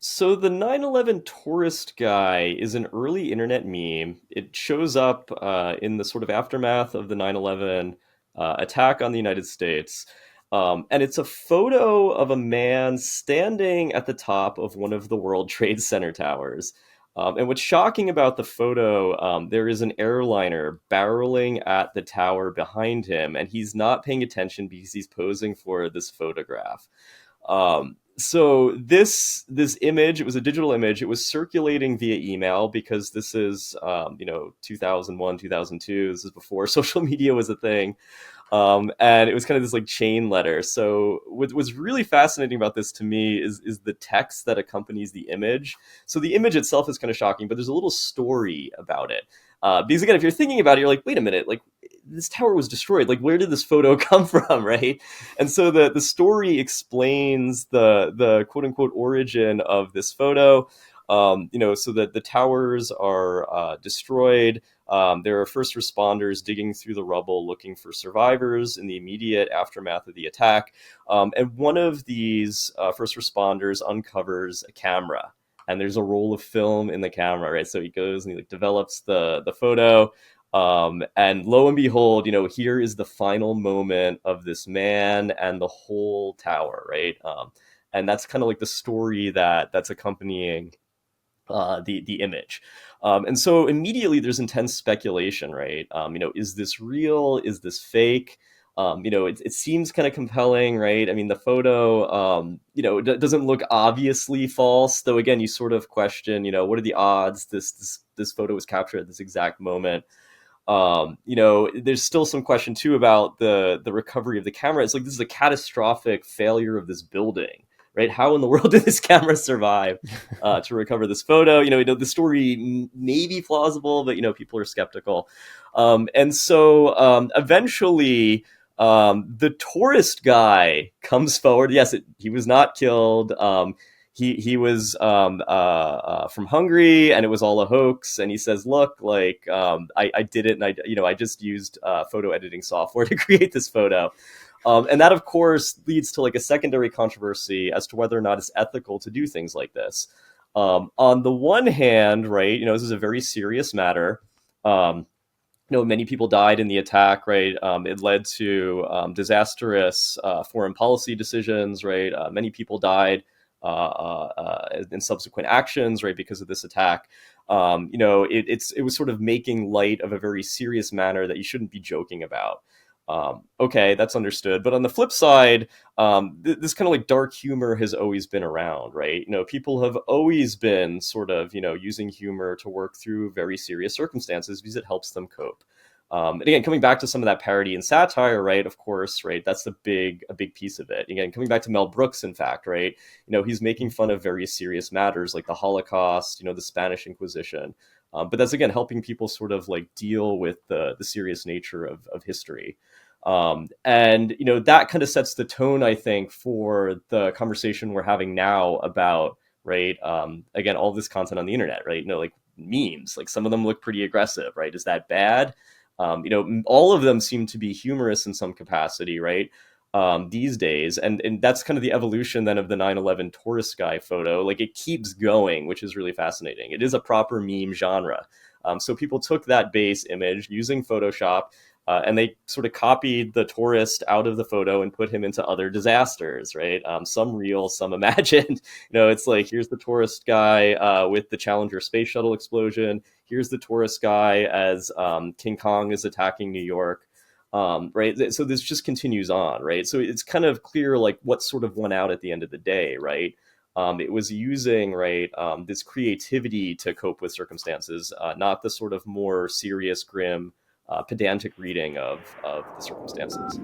So the 9/11 tourist guy is an early internet meme. It shows up in the sort of aftermath of the 9/11 attack on the United States. And it's a photo of a man standing at the top of one of the World Trade Center towers. And what's shocking about the photo, there is an airliner barreling at the tower behind him, and he's not paying attention because he's posing for this photograph. So this image, it was a digital image. It was circulating via email because this is 2001, 2002. This is before social media was a thing. And it was kind of this like chain letter. So what was really fascinating about this to me is the text that accompanies the image. So the image itself is kind of shocking, but there's a little story about it. Because again, if you're thinking about it, you're like, wait a minute, like this tower was destroyed. Like, where did this photo come from, right? And so the story explains the quote unquote origin of this photo. So that the towers are destroyed. There are first responders digging through the rubble looking for survivors in the immediate aftermath of the attack. And one of these first responders uncovers a camera. And there's a roll of film in the camera, right? So he goes and he like develops the photo. And lo and behold, here is the final moment of this man and the whole tower, right? And that's kind of like the story that's accompanying the image. And so immediately there's intense speculation, right? Is this real? Is this fake? It seems kind of compelling, right? I mean, the photo, doesn't look obviously false, though. Again, you sort of question, what are the odds this photo was captured at this exact moment? There's still some question too about the recovery of the camera. It's like this is a catastrophic failure of this building, right? How in the world did this camera survive to recover this photo? The story may be plausible, but people are skeptical. And so eventually, the tourist guy comes forward. Yes, he was not killed. He was from Hungary, and it was all a hoax. And he says, "Look, like I did it, and I just used photo editing software to create this photo." And that, of course, leads to like a secondary controversy as to whether or not it's ethical to do things like this. On the one hand, right, this is a very serious matter. Many people died in the attack, right? It led to disastrous foreign policy decisions, right? Many people died in subsequent actions, right, because of this attack. It was sort of making light of a very serious matter that you shouldn't be joking about. Okay, that's understood. But on the flip side, this kind of like dark humor has always been around, right? People have always been sort of, using humor to work through very serious circumstances because it helps them cope. And again, coming back to some of that parody and satire, right? Of course, right? That's a big piece of it. Again, coming back to Mel Brooks, in fact, right? He's making fun of very serious matters like the Holocaust, the Spanish Inquisition. But that's again helping people sort of like deal with the serious nature of history. And that kind of sets the tone, I think, for the conversation we're having now about, right, again, all this content on the internet, right? Like memes, like some of them look pretty aggressive, right? Is that bad? All of them seem to be humorous in some capacity, right? These days, and that's kind of the evolution then of the 9/11 tourist guy photo. Like it keeps going, which is really fascinating. It is a proper meme genre. So people took that base image using Photoshop, and they sort of copied the tourist out of the photo and put him into other disasters, right? Some real, some imagined. It's like, here's the tourist guy with the Challenger space shuttle explosion. Here's the tourist guy as King Kong is attacking New York. Right. So this just continues on, right? So it's kind of clear like what sort of went out at the end of the day, right? It was using, right, this creativity to cope with circumstances, not the sort of more serious, grim, pedantic reading of the circumstances.